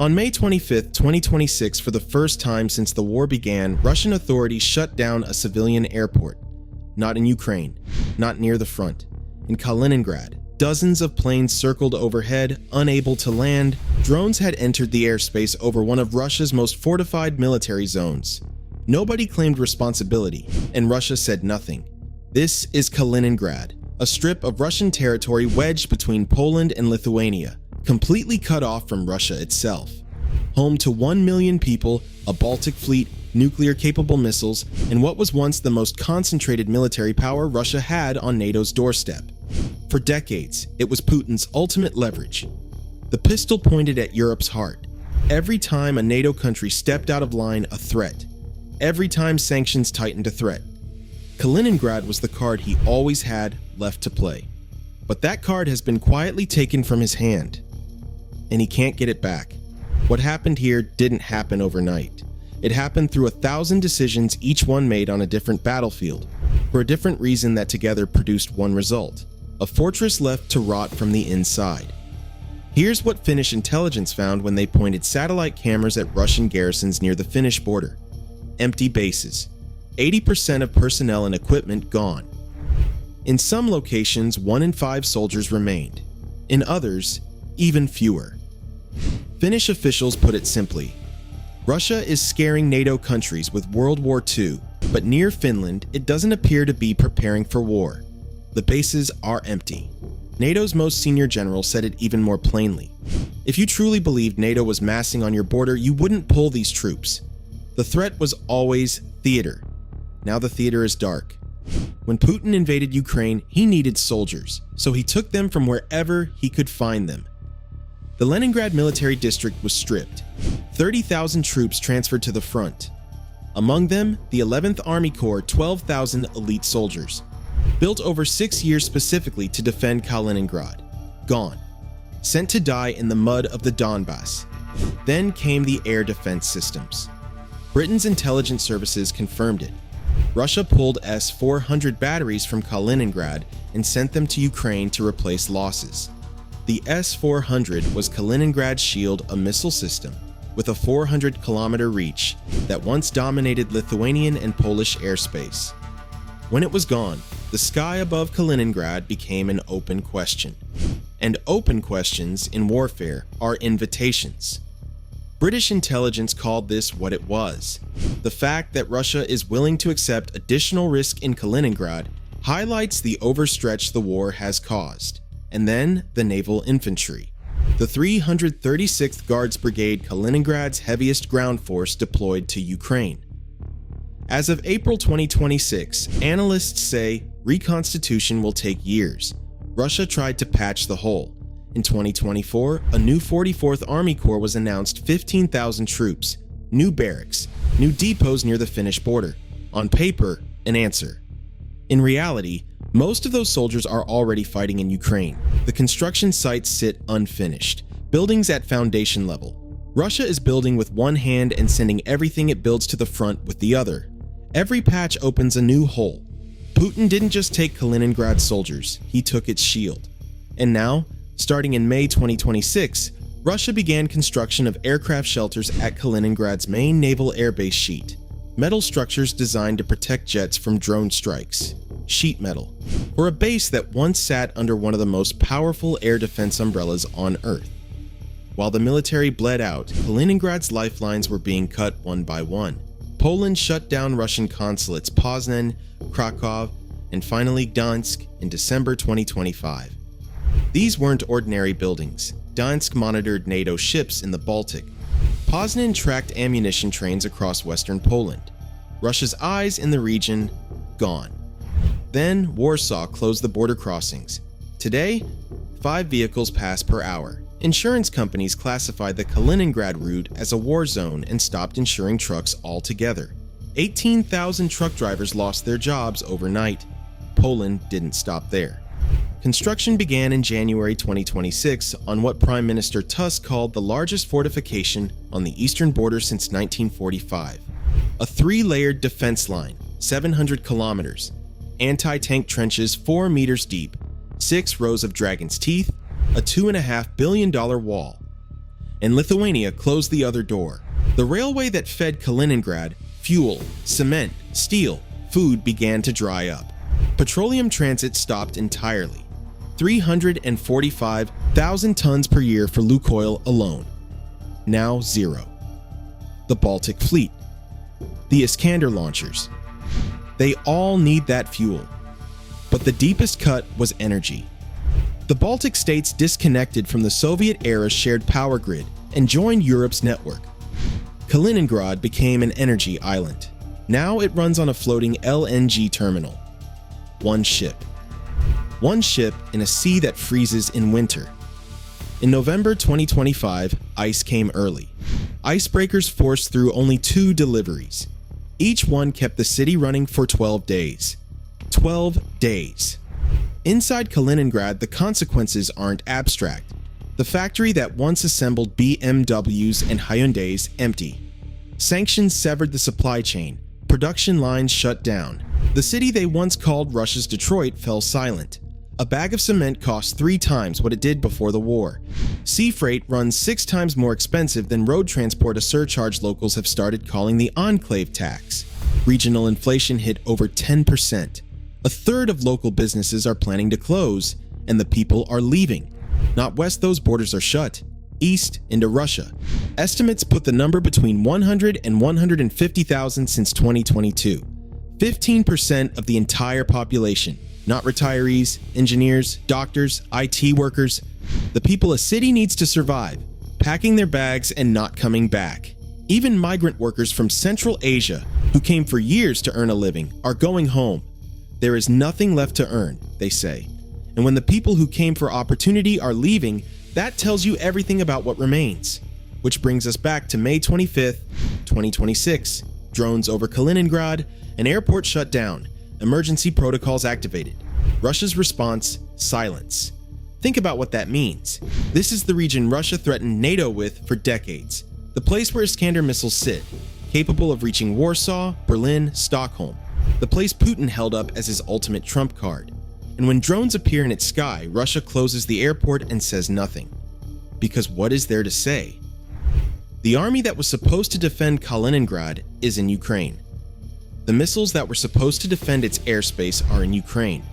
On May 25, 2026, for the first time since the war began, Russian authorities shut down a civilian airport. Not in Ukraine, not near the front. In Kaliningrad, dozens of planes circled overhead, unable to land. Drones had entered the airspace over one of Russia's most fortified military zones. Nobody claimed responsibility, and Russia said nothing. This is Kaliningrad, a strip of Russian territory wedged between Poland and Lithuania, completely cut off from Russia itself. Home to 1 million people, a Baltic fleet, nuclear-capable missiles, and what was once the most concentrated military power Russia had on NATO's doorstep. For decades, it was Putin's ultimate leverage. The pistol pointed at Europe's heart. Every time a NATO country stepped out of line, a threat. Every time sanctions tightened, a threat. Kaliningrad was the card he always had left to play. But that card has been quietly taken from his hand, and he can't get it back. What happened here didn't happen overnight. It happened through 1,000 decisions, each one made on a different battlefield, for a different reason that together produced one result: a fortress left to rot from the inside. Here's what Finnish intelligence found when they pointed satellite cameras at Russian garrisons near the Finnish border. Empty bases. 80% of personnel and equipment gone. In some locations, 1 in 5 soldiers remained. In others, even fewer. Finnish officials put it simply: Russia is scaring NATO countries with World War II, but near Finland, it doesn't appear to be preparing for war. The bases are empty. NATO's most senior general said it even more plainly. If you truly believed NATO was massing on your border, you wouldn't pull these troops. The threat was always theater. Now the theater is dark. When Putin invaded Ukraine, he needed soldiers, so he took them from wherever he could find them. The Leningrad military district was stripped. 30,000 troops transferred to the front. Among them, the 11th Army Corps, 12,000 elite soldiers, built over 6 years specifically to defend Kaliningrad. Gone. Sent to die in the mud of the Donbass. Then came the air defense systems. Britain's intelligence services confirmed it. Russia pulled S-400 batteries from Kaliningrad and sent them to Ukraine to replace losses. The S-400 was Kaliningrad's Shield, a missile system with a 400-kilometer reach that once dominated Lithuanian and Polish airspace. When it was gone, the sky above Kaliningrad became an open question. And open questions in warfare are invitations. British intelligence called this what it was. The fact that Russia is willing to accept additional risk in Kaliningrad highlights the overstretch the war has caused. And then the naval infantry. The 336th Guards Brigade, Kaliningrad's heaviest ground force, deployed to Ukraine. As of April 2026, analysts say reconstitution will take years. Russia tried to patch the hole. In 2024, a new 44th Army Corps was announced, 15,000 troops, new barracks, new depots near the Finnish border. On paper, an answer. In reality, most of those soldiers are already fighting in Ukraine. The construction sites sit unfinished, buildings at foundation level. Russia is building with one hand and sending everything it builds to the front with the other. Every patch opens a new hole. Putin didn't just take Kaliningrad's soldiers, he took its shield. And now, starting in May 2026, Russia began construction of aircraft shelters at Kaliningrad's main naval airbase sheet. Metal structures designed to protect jets from drone strikes. Sheet metal, for a base that once sat under one of the most powerful air defense umbrellas on Earth. While the military bled out, Kaliningrad's lifelines were being cut one by one. Poland shut down Russian consulates Poznan, Krakow, and finally Gdansk in December 2025. These weren't ordinary buildings. Gdansk monitored NATO ships in the Baltic. Poznan tracked ammunition trains across western Poland. Russia's eyes in the region, gone. Then Warsaw closed the border crossings. Today, 5 vehicles pass per hour. Insurance companies classified the Kaliningrad route as a war zone and stopped insuring trucks altogether. 18,000 truck drivers lost their jobs overnight. Poland didn't stop there. Construction began in January 2026 on what Prime Minister Tusk called the largest fortification on the eastern border since 1945. A 3-layered defense line, 700 kilometers. Anti-tank trenches 4 meters deep, 6 rows of dragon's teeth, a $2.5 billion wall. and Lithuania closed the other door. The railway that fed Kaliningrad, fuel, cement, steel, food began to dry up. Petroleum transit stopped entirely. 345,000 tons per year for Lukoil alone. Now zero. The Baltic Fleet. The Iskander launchers. They all need that fuel. But the deepest cut was energy. The Baltic states disconnected from the Soviet-era shared power grid and joined Europe's network. Kaliningrad became an energy island. Now it runs on a floating LNG terminal. One ship. One ship in a sea that freezes in winter. In November 2025, ice came early. Icebreakers forced through only 2 deliveries. Each one kept the city running for 12 days. 12 days. Inside Kaliningrad, the consequences aren't abstract. The factory that once assembled BMWs and Hyundais empty. Sanctions severed the supply chain. Production lines shut down. The city they once called Russia's Detroit fell silent. A bag of cement costs 3 times what it did before the war. Sea freight runs 6 times more expensive than road transport, a surcharge locals have started calling the enclave tax. Regional inflation hit over 10%. A third of local businesses are planning to close, and the people are leaving. Not west, those borders are shut. East, into Russia. Estimates put the number between 100 and 150,000 since 2022. 15% of the entire population. Not retirees, engineers, doctors, IT workers. The people a city needs to survive, packing their bags and not coming back. Even migrant workers from Central Asia, who came for years to earn a living, are going home. There is nothing left to earn, they say. And when the people who came for opportunity are leaving, that tells you everything about what remains. Which brings us back to May 25th, 2026. Drones over Kaliningrad, an airport shut down, emergency protocols activated. Russia's response, silence. Think about what that means. This is the region Russia threatened NATO with for decades. The place where Iskander missiles sit, capable of reaching Warsaw, Berlin, Stockholm. The place Putin held up as his ultimate trump card. And when drones appear in its sky, Russia closes the airport and says nothing. Because what is there to say? The army that was supposed to defend Kaliningrad is in Ukraine. The missiles that were supposed to defend its airspace are in Ukraine.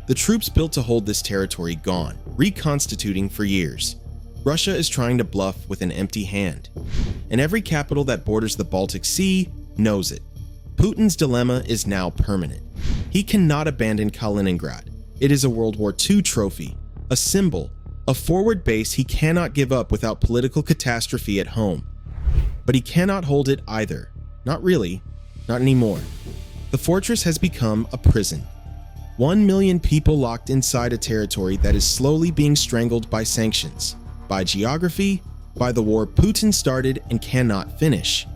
The troops built to hold this territory gone, reconstituting for years. Russia is trying to bluff with an empty hand. And every capital that borders the Baltic Sea knows it. Putin's dilemma is now permanent. He cannot abandon Kaliningrad. It is a World War II trophy, a symbol, a forward base he cannot give up without political catastrophe at home. But he cannot hold it either. Not really. Not anymore. The fortress has become a prison. 1 million people locked inside a territory that is slowly being strangled by sanctions, by geography, by the war Putin started and cannot finish.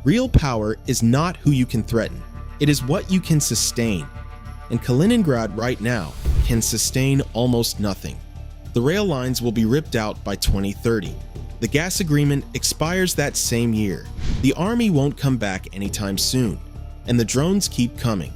Real power is not who you can threaten. It is what you can sustain. And Kaliningrad right now can sustain almost nothing. The rail lines will be ripped out by 2030. The gas agreement expires that same year. The army won't come back anytime soon. And the drones keep coming.